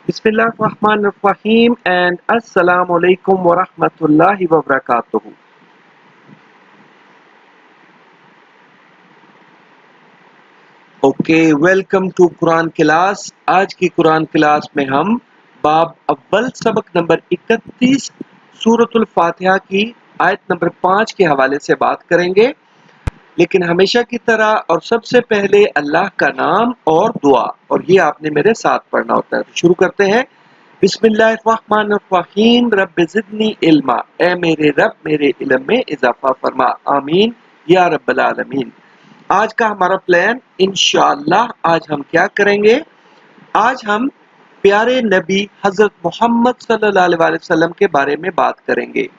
Bismillahirrahmanirrahim and Assalamu alaikum wa rahmatullahi wa barakatuhu. Okay welcome to Quran class. आज की Quran class में हम बाब अव्वल सबक नंबर 31 सूरतुल फातिहा की आयत नंबर 5 के हवाले से बात करेंगे, लेकिन हमेशा की तरह और सबसे पहले अल्लाह का नाम और दुआ, और ये आपने मेरे साथ पढ़ना होता है। तो शुरू करते हैं। बिस्मिल्लाहिर्रहमानिर्रहीम रब्बि ज़िदनी इल्मा, ए मेरे रब मेरे इल्म में इजाफा फरमा, आमीन या रब्बल आलमीन। आज का हमारा प्लान इंशाअल्लाह, आज हम क्या करेंगे, आज हम प्यारे नबी हजरत मोहम्मद सल्लल्लाहु अलैहि वसल्लम के बारे में बात करेंगे।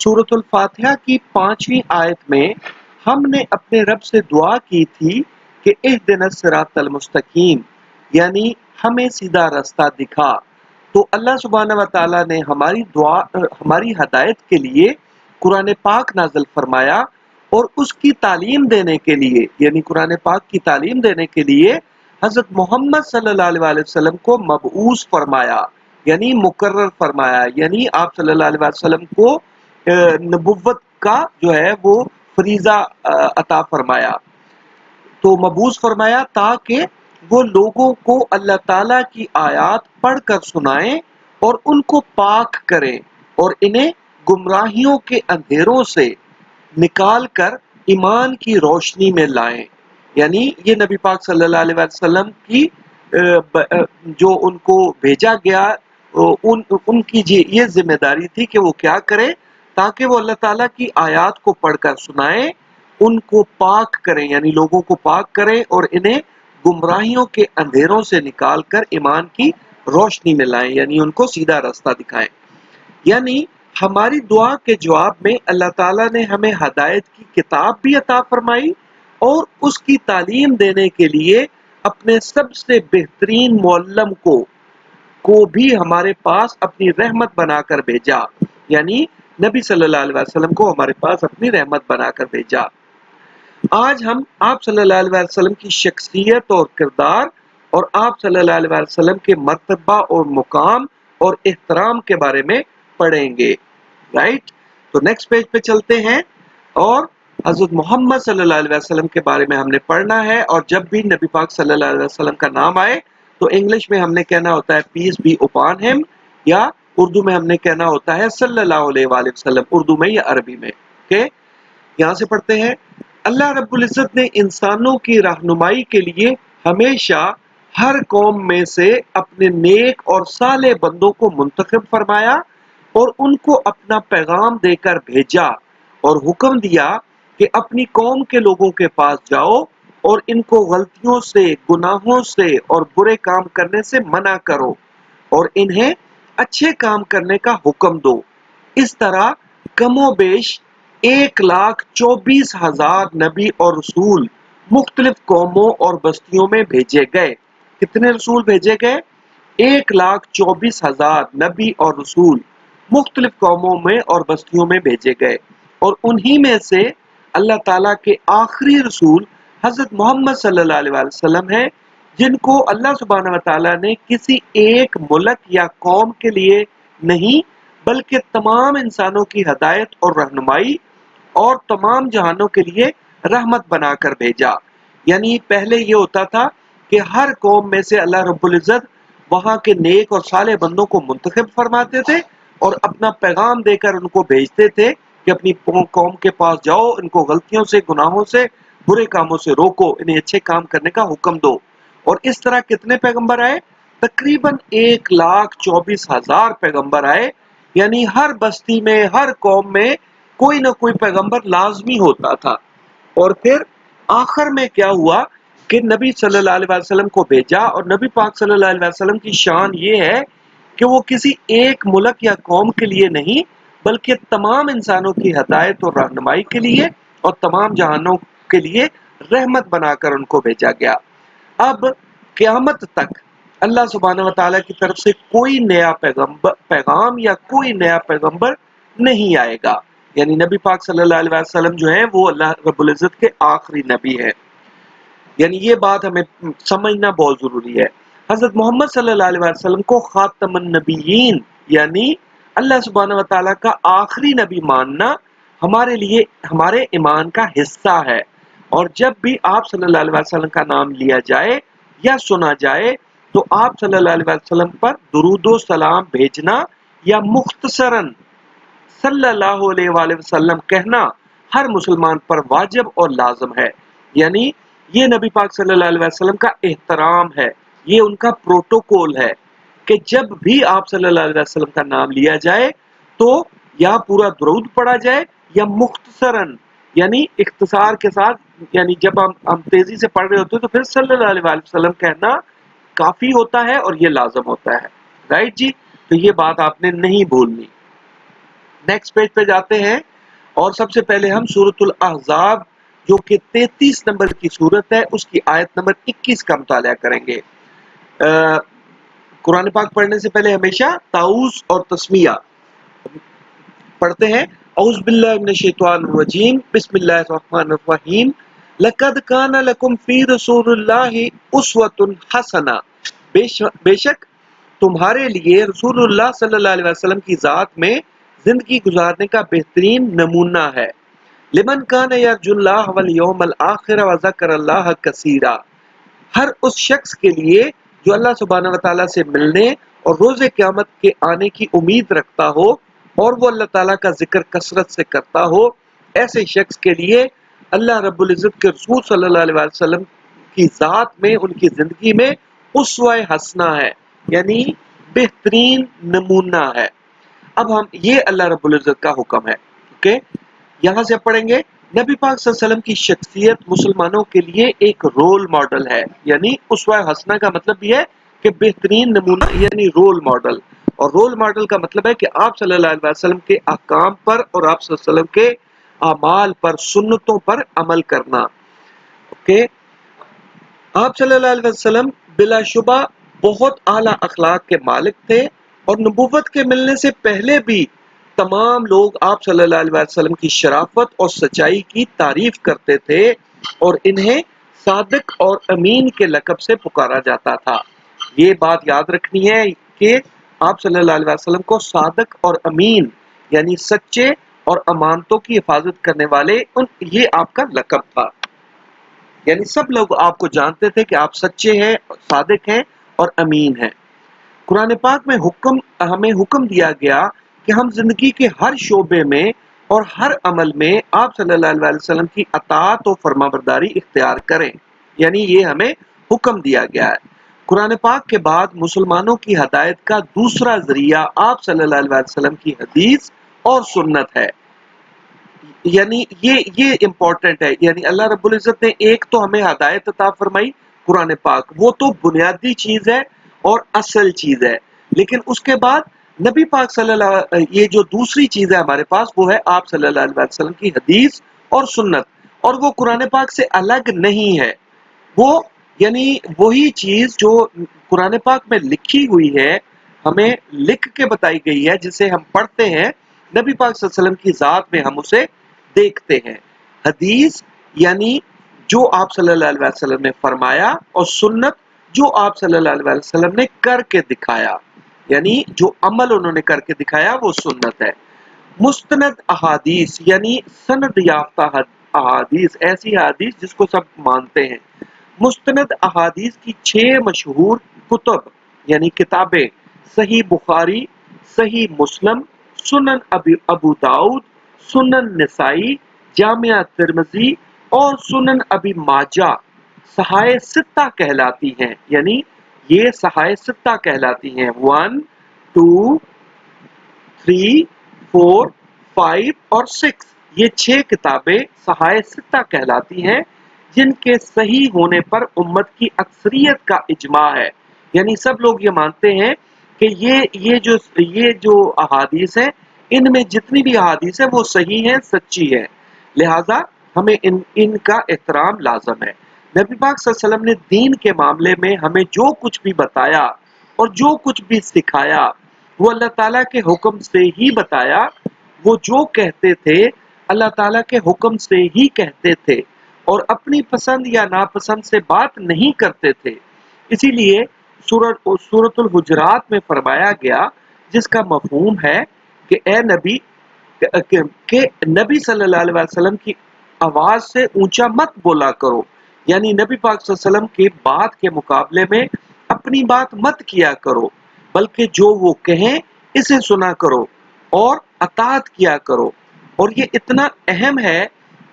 सूरतुल फातिहा की 5वीं आयत में हमने अपने रब से दुआ की थी कि इहदिनस सिरातल मुस्तकीम, यानी हमें सीधा रास्ता दिखा। तो अल्लाह सुब्हानहू व तआला ने हमारी दुआ, हमारी हदायत के लिए कुरान पाक नाज़िल फरमाया, और उसकी तालीम देने के लिए, यानी कुरान पाक की तालीम देने के लिए हजरत मोहम्मद सल्लल्लाहु अलैहि वसल्लम को मबऊस फरमाया, यानी मुकर्रर फरमाया, यानी आप सल्लल्लाहु अलैहि वसल्लम को नबुव्वत का जो है वो फरीजा अता फरमाया। तो मबूस फरमाया ताकि वो लोगों को अल्लाह ताला की आयत पढ़कर सुनाएं और उनको पाक करें और इन्हें गुमराहियों के अंधेरों से निकाल कर ईमान की रोशनी में लाएं। यानी ये नबी पाक सल्लल्लाहु अलैहि वसल्लम की जो उनको भेजा गया, उनकी ये जिम्मेदारी थी कि वो क्या करें, ताकि वो अल्लाह ताला की आयत को पढ़कर सुनाएं, उनको पाक करें, यानी लोगों को पाक करें और इन्हें गुमराहियों के अंधेरों से निकालकर ईमान की रोशनी में लाएं, यानी उनको सीधा रास्ता दिखाएं। यानी हमारी दुआ के जवाब में अल्लाह ताला ने हमें हदायत की किताब भी अता फरमाई और उसकी तालीम देने के लिए अपने सबसे बेहतरीन मुअल्लम को भी हमारे पास अपनी रहमत बनाकर भेजा, यानी नबी सल्लल्लाहु अलैहि वसल्लम को हमारे पास अपनी रहमत बनाकर भेजा। आज हम आप सल्लल्लाहु अलैहि वसल्लम की शख्सियत और किरदार और आप सल्लल्लाहु अलैहि वसल्लम के मर्तबा और मुकाम और एहतराम के बारे में पढ़ेंगे। राइट, तो नेक्स्ट पेज पे चलते हैं और हजरत मोहम्मद सल्लल्लाहु अलैहि वसल्लम के बारे में हमने पढ़ना है। और जब भी नबी पाक सल्लल्लाहु अलैहि वसल्लम का नाम आए तो इंग्लिश में हमने कहना होता है पीस बी upon हिम, या उर्दू में हमने कहना होता है सल्लल्लाहु अलैहि वसल्लम, उर्दू में या अरबी में। ओके, यहाँ से पढ़ते हैं। अल्लाह रब्बुल इज्जत ने इंसानों की रहनुमाई के लिए हमेशा हर कौम में से अपने नेक और साले बंदों को मुंतखब फरमाया और उनको अपना पैगाम देकर भेजा और हुक्म दिया कि अपनी कौम के लोगों के पास जाओ और इनको गलतियों से, गुनाहों से और बुरे काम करने से मना करो और इन्हें अच्छे काम करने का हुक्म दो। इस तरह कमोबेश 1,24,000 नबी और रसूल मुख्तलिफ कौमों और बस्तियों में भेजे गए। कितने रसूल भेजे गए? 1,24,000 नबी और रसूल मुख्तलिफ कौमों में और बस्तियों में भेजे गए, और उन्हीं में से अल्लाह ताला के आखिरी रसूल हजरत मोहम्मद सल्लल्लाहु अलैहि वसल्लम हैं, जिनको अल्लाह सुब्हानहू व तआला ने किसी एक मुल्क या कौम के लिए नहीं बल्कि तमाम इंसानों की हदायत और रहनुमाई और तमाम जहानों के लिए रहमत बनाकर भेजा। यानी पहले ये होता था कि हर कौम में से अल्लाह रब्बुल इज्जत वहां के नेक और साले बंदों को मुंतखब फरमाते थे और अपना पैगाम देकर उनको भेजते थे कि अपनी कौम के पास जाओ, इनको गलतियों से, गुनाहों से, बुरे कामों से रोको, इन्हें अच्छे काम करने का हुक्म दो। और इस तरह कितने पैगंबर आए? तकरीबन 1,24,000 पैगंबर आए, यानी हर बस्ती में, हर कौम में कोई ना कोई पैगंबर लाजमी होता था। और फिर आखिर में क्या हुआ कि नबी सल्लल्लाहु अलैहि वसल्लम को भेजा, और नबी पाक सल्लल्लाहु अलैहि वसल्लम की शान ये है कि वो किसी एक मुल्क या कौम के लिए नहीं बल्कि तमाम इंसानों की हदायत और रहनुमाई के लिए और तमाम जहानों के लिए रहमत बनाकर उनको भेजा गया। अब क़यामत तक अल्लाह सुब्हानहू व तआला की तरफ से कोई नया पैगाम या कोई नया पैगंबर नहीं आएगा, यानी नबी पाक सल्लल्लाहु अलैहि वसल्लम जो है वो अल्लाह रब्बुल इज्जत के आखिरी नबी है। यानी ये बात हमें समझना बहुत जरूरी है। حضرت محمد صلی اللہ علیہ وسلم کو خاتم النبیین یعنی اللہ سبحانہ و تعالیٰ کا آخری نبی ماننا ہمارے لیے ہمارے ایمان کا حصہ ہے، اور جب بھی آپ صلی اللہ علیہ وسلم کا نام لیا جائے یا سنا جائے تو آپ صلی اللہ علیہ وسلم پر درود و سلام بھیجنا یا مختصراً صلی اللہ علیہ وآلہ وسلم کہنا ہر مسلمان پر واجب اور لازم ہے۔ یعنی یہ نبی پاک صلی اللہ علیہ وسلم کا احترام ہے، یہ ان کا پروٹوکول ہے کہ جب بھی آپ صلی اللہ علیہ وسلم کا نام لیا جائے تو یا پورا درود پڑھا جائے یا مختصراً یعنی اختصار کے ساتھ، یعنی جب ہم تیزی سے پڑھ رہے ہوتے ہیں تو پھر صلی اللہ علیہ وسلم کہنا کافی ہوتا ہے اور یہ لازم ہوتا ہے۔ رائٹ جی، تو یہ بات آپ نے نہیں بھولنی۔ نیکسٹ پیج پہ جاتے ہیں اور سب سے پہلے ہم سورۃ الاحزاب جو کہ 33 نمبر کی سورت ہے اس کی آیت نمبر 21 کا مطالعہ کریں گے۔ قرآن پاک پڑھنے سے پہلے ہمیشہ تعوذ اور تسمیہ پڑھتے ہیں۔ اعوذ باللہ من الشیطان الرجیم، بسم اللہ الرحمن الرحیم، لقد کان لکم فی رسول اللہ اسوۃ حسنہ، بے شک تمہارے لیے رسول اللہ صلی اللہ علیہ وسلم کی ذات میں زندگی گزارنے کا بہترین نمونہ ہے۔ لمن کان یرجو اللہ والیوم الآخر وذکر اللہ کثیرا، ہر اس شخص کے لیے جو اللہ سبحانہ و تعالیٰ سے ملنے اور روز قیامت کے آنے کی امید رکھتا ہو اور وہ اللہ تعالیٰ کا ذکر کثرت سے کرتا ہو، ایسے شخص کے لیے اللہ رب العزت کے رسول صلی اللہ علیہ وسلم کی ذات میں ان کی زندگی میں اسوہ حسنہ ہے، یعنی بہترین نمونہ ہے۔ اب ہم یہ اللہ رب العزت کا حکم ہے، اوکے، یہاں سے پڑھیں گے۔ نبی پاک صلی اللہ علیہ وسلم کی شخصیت مسلمانوں کے لیے ایک رول ماڈل ہے، یعنی اسوہ حسنہ کا مطلب یہ ہے کہ بہترین نمونہ یعنی رول ماڈل، اور رول ماڈل کا مطلب ہے کہ آپ صلی اللہ علیہ وسلم کے احکام پر اور آپ صلی اللہ علیہ وسلم کے اعمال پر، سنتوں پر عمل کرنا۔ اوکے، آپ صلی اللہ علیہ وسلم بلا شبہ بہت اعلیٰ اخلاق کے مالک تھے، اور نبوت کے ملنے سے پہلے بھی تمام لوگ آپ صلی اللہ علیہ وسلم کی شرافت اور سچائی کی تعریف کرتے تھے اور انہیں صادق اور امین کے لقب سے پکارا جاتا تھا۔ یہ بات یاد رکھنی ہے کہ آپ صلی اللہ علیہ وسلم کو صادق اور امین یعنی سچے اور امانتوں کی حفاظت کرنے والے یہ آپ کا لقب تھا، یعنی سب لوگ آپ کو جانتے تھے کہ آپ سچے ہیں، صادق ہیں اور امین ہیں۔ قرآن پاک میں ہمیں حکم دیا گیا کہ ہم زندگی کے ہر شعبے میں اور ہر عمل میں آپ صلی اللہ علیہ وسلم کی اطاعت و فرمانبرداری اختیار کریں، یعنی یہ ہمیں حکم دیا گیا ہے۔ قرآن پاک کے بعد مسلمانوں کی ہدایت کا دوسرا ذریعہ آپ صلی اللہ علیہ وسلم کی حدیث اور سنت ہے، یعنی یہ امپورٹنٹ ہے۔ یعنی اللہ رب العزت نے ایک تو ہمیں ہدایت عطا فرمائی قرآن پاک، وہ تو بنیادی چیز ہے اور اصل چیز ہے، لیکن اس کے بعد نبی پاک صلی اللہ یہ جو دوسری چیز ہے ہمارے پاس وہ ہے آپ صلی اللہ علیہ وسلم کی حدیث اور سنت، اور وہ قرآن پاک سے الگ نہیں ہے، وہ یعنی وہی چیز جو قرآن پاک میں لکھی ہوئی ہے، ہمیں لکھ کے بتائی گئی ہے، جسے ہم پڑھتے ہیں نبی پاک صلی اللہ علیہ وسلم کی ذات میں ہم اسے دیکھتے ہیں۔ حدیث یعنی جو آپ صلی اللہ علیہ وسلم نے فرمایا، اور سنت جو آپ صلی اللہ علیہ وسلم نے کر کے دکھایا، یعنی جو عمل انہوں نے کر کے دکھایا وہ سنت ہے۔ مستند احادیث یعنی سند یافتہ احادیث، ایسی احادیث جس کو سب مانتے ہیں۔ مستند احادیث کی 6 مشہور کتب یعنی کتابیں صحیح بخاری، صحیح مسلم، سنن ابو داؤد، سنن نسائی، جامعہ ترمذی اور سنن ابی ماجہ صحائح ستہ کہلاتی ہیں، یعنی یہ صحائح ستہ کہلاتی ہیں، 1 2 3 4 5 اور 6، یہ 6 کتابیں صحائح ستہ کہلاتی ہیں جن کے صحیح ہونے پر امت کی اکثریت کا اجماع ہے، یعنی سب لوگ یہ مانتے ہیں کہ یہ جو احادیث ہیں ان میں جتنی بھی احادیث ہیں وہ صحیح ہیں، سچی ہیں، لہٰذا ہمیں ان کا احترام لازم ہے۔ نبی پاک صلی اللہ علیہ وسلم نے دین کے معاملے میں ہمیں جو کچھ بھی بتایا اور جو کچھ بھی سکھایا وہ اللہ تعالیٰ کے حکم سے ہی بتایا، وہ جو کہتے تھے اللہ تعالیٰ کے حکم سے ہی کہتے تھے اور اپنی پسند یا ناپسند سے بات نہیں کرتے تھے، اسی لیے सूरत हुजरात में फरमाया गया, जिसका मफहूम है कि ए नबी कि नबी सल्लल्लाहु अलैहि वसल्लम की आवाज से ऊंचा मत बोला करो, यानी नबी पाक सल्लल्लाहु अलैहि वसल्लम की बात के मुकाबले में अपनी बात मत किया करो, बल्कि जो वो कहें इसे सुना करो और अतात किया करो। और ये इतना अहम है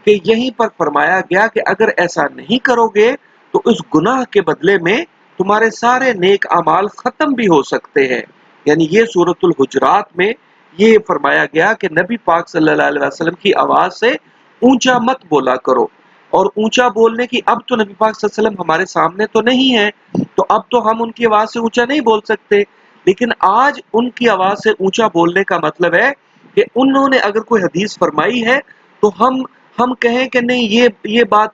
कि यहीं पर फरमाया गया कि अगर ऐसा नहीं करोगे तो उस गुनाह के बदले में तुम्हारे सारे नेक अमाल खत्म भी हो सकते हैं। यानी ये सूरतुल हुजरात में ये फरमाया गया कि नबी पाक सल्लल्लाहु अलैहि वसल्लम की आवाज से ऊंचा मत बोला करो। और ऊंचा बोलने की, अब तो नबी पाक सल्लल्लाहु अलैहि वसल्लम हमारे सामने तो नहीं है, तो अब तो हम उनकी आवाज से ऊंचा नहीं बोल सकते, लेकिन आज उनकी आवाज से ऊंचा बोलने का मतलब है कि उन्होंने अगर कोई हदीस फरमाई है तो हम कहें कि नहीं, ये बात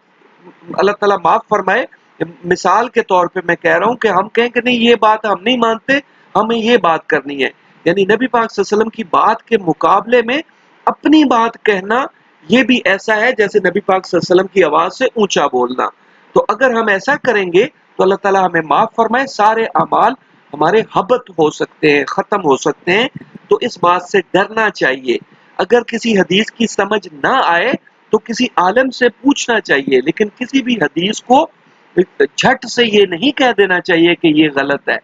अल्लाह ताला माफ फरमाए, मिसाल के तौर पे मैं कह रहा हूं कि हम कहें कि नहीं, ये बात हम नहीं मानते, हमें ये बात करनी है। यानी नबी पाक सल्लल्लाहु अलैहि वसल्लम की बात के मुकाबले में अपनी बात कहना, ये भी ऐसा है जैसे नबी पाक सल्लल्लाहु अलैहि वसल्लम की आवाज से ऊंचा बोलना। तो अगर हम ऐसा करेंगे तो अल्लाह ताला हमें माफ फरमाए, सारे अमाल हमारे हबत हो सकते हैं, खत्म हो सकते हैं। तो इस बात से डरना चाहिए। अगर किसी हदीस की समझ ना आए तो किसी आलिम से पूछना चाहिए, लेकिन किसी भी हदीस को झट से ये नहीं कह देना चाहिए कि ये गलत है।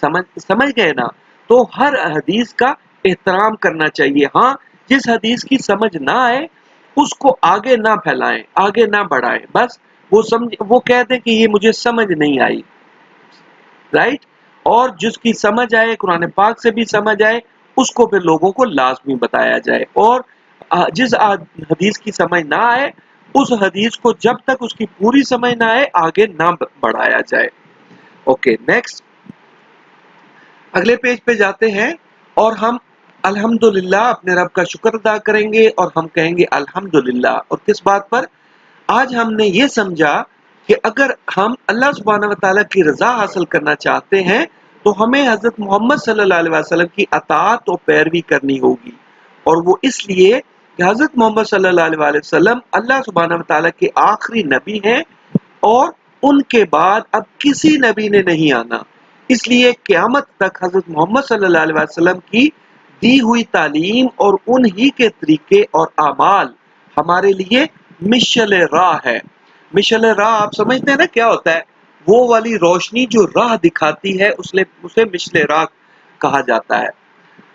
समझ समझ गए ना? तो हर हदीस का एहतराम करना चाहिए। हाँ, जिस हदीस की समझ ना आए उसको आगे ना फैलाएं, आगे ना बढ़ाएं। बस वो कह दें कि ये मुझे समझ नहीं आई, राइट। और जिसकी समझ आए, कुरान पाक से भी समझ आए, उसको फिर लोगों को लाजमी बताया जाए। और जिस हदीस की समझ ना आए, उस हदीस को जब तक उसकी पूरी समझ ना आए आगे ना बढ़ाया जाए। ओके, नेक्स्ट, अगले पेज पे जाते हैं और हम अल्हम्दुलिल्लाह अपने रब का शुक्र अदा करेंगे और हम कहेंगे अल्हम्दुलिल्लाह। और किस बात पर? आज हमने ये समझा कि अगर हम अल्लाह सुब्हानहू व तआला की रज़ा हासिल करना चाहते हैं तो हमें हज़रत मोहम्मद सल्लल्लाहु अलैहि वसल्लम की अताअत और पैरवी करनी होगी। और वो इसलिए कि हज़रत मोहम्मद सल्लल्लाहु अलैहि वसल्लम अल्लाह सुब्हानहू व तआला के आखिरी नबी हैं और उनके बाद अब किसी नबी ने नहीं आना। इसलिए क़यामत तक हज़रत मोहम्मद सल्लल्लाहु अलैहि वसल्लम की दी हुई तालीम और उन्हीं के तरीके और अमाल हमारे लिए मिशल राह है। मिशल राह आप समझते हैं ना क्या होता है? वो वाली रोशनी जो राह दिखाती है उसे मिशल राह कहा जाता है।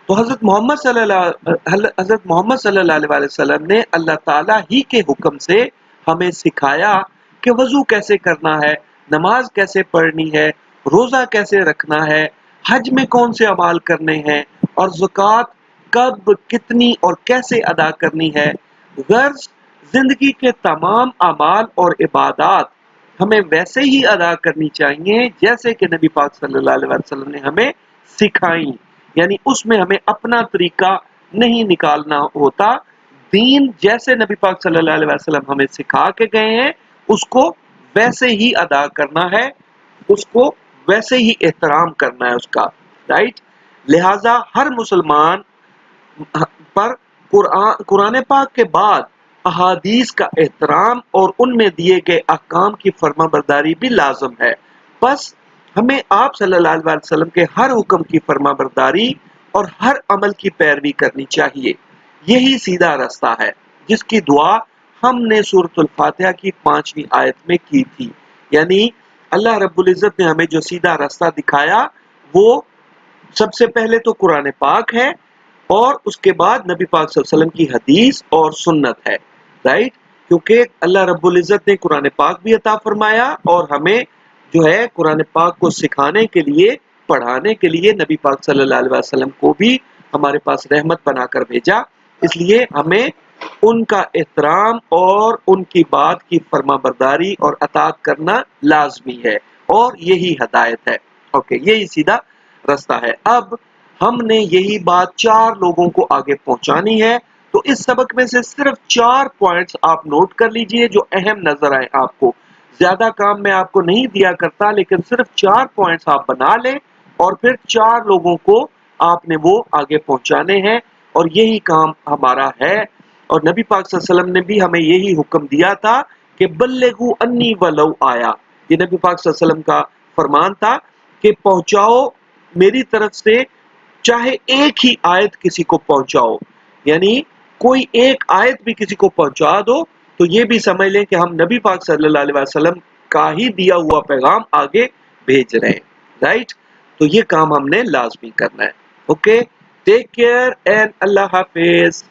तो हज़रत मोहम्मद सल्लल्लाहु अलैहि वसल्लम ने अल्लाह ताला ही के हुक्म से हमें सिखाया कि वज़ू कैसे करना है, नमाज कैसे पढ़नी है, रोज़ा कैसे रखना है, हज में कौन से अमाल करने हैं और ज़कात कब, कितनी और कैसे अदा करनी है। गर्ज ज़िंदगी के तमाम अमाल और इबादात हमें वैसे ही अदा करनी चाहिए जैसे कि नबी पाक सल्लल्लाहु अलैहि वसल्लम ने हमें सिखाई। यानी उसमें हमें अपना तरीका नहीं निकालना होता। दीन जैसे नबी पाक सल्लल्लाहु अलैहि वसल्लम हमें सिखा के गए हैं उसको वैसे ही अदा करना है, उसको वैसे ही एहतराम करना है उसका, राइट। लिहाजा हर मुसलमान पर कुरान पाक के बाद अहादीस का एहतराम और उनमें दिए गए अहकाम की फर्माबरदारी भी लाजम है। बस हमें आप सल्लल्लाहु अलैहि वसल्लम के हर हुक्म की फर्माबरदारी और हर अमल की पैरवी करनी चाहिए। यही सीधा रास्ता है जिसकी दुआ हमने सूरतुल फातिहा की 5वीं आयत में की थी। यानी अल्लाह रब्बुल इज़्ज़त ने हमें जो सीधा रास्ता दिखाया वो सबसे पहले तो कुरान पाक है और उसके बाद नबी पाक सल्लल्लाहु अलैहि वसल्लम की हदीस और सुन्नत है, राइट। क्योंकि अल्लाह रब्बुल इज़्ज़त ने कुरान पाक भी अता फरमाया और हमें जो है कुरान पाक को सिखाने के लिए, पढ़ाने के लिए नबी पाक सल्लल्लाहु अलैहि वसल्लम को भी हमारे पास रहमत बनाकर भेजा। इसलिए हमें उनका एहतराम और उनकी बात की फर्माबरदारी और अताअत करना लाजमी है और यही हदायत है। ओके, यही सीधा रास्ता है। अब हमने यही बात 4 लोगों को आगे पहुंचानी है। तो इस सबक में से सिर्फ 4 पॉइंट्स आप नोट कर लीजिए जो अहम नजर आए आपको। ज्यादा काम मैं आपको नहीं दिया करता, लेकिन सिर्फ 4 पॉइंट्स आप बना लें और फिर 4 लोगों को आपने वो आगे पहुंचाने हैं और यही काम हमारा है। और नबी पाक सल्लल्लाहु अलैहि वसल्लम ने भी हमें यही हुक्म दिया था कि बल्लिगू अन्नी वलौ आया। ये नबी पाक सल्लल्लाहु अलैहि वसल्लम का फरमान था کہ پہنچاؤ میری طرف سے چاہے ایک ہی آیت کسی کو پہنچاؤ، یعنی کوئی ایک آیت بھی کسی کو پہنچا دو تو یہ بھی سمجھ لیں کہ ہم نبی پاک صلی اللہ علیہ وسلم کا ہی دیا ہوا پیغام آگے بھیج رہے ہیں، رائٹ؟ تو یہ کام ہم نے لازمی کرنا ہے. اوکے، ٹیک کیئر اینڈ اللہ حافظ.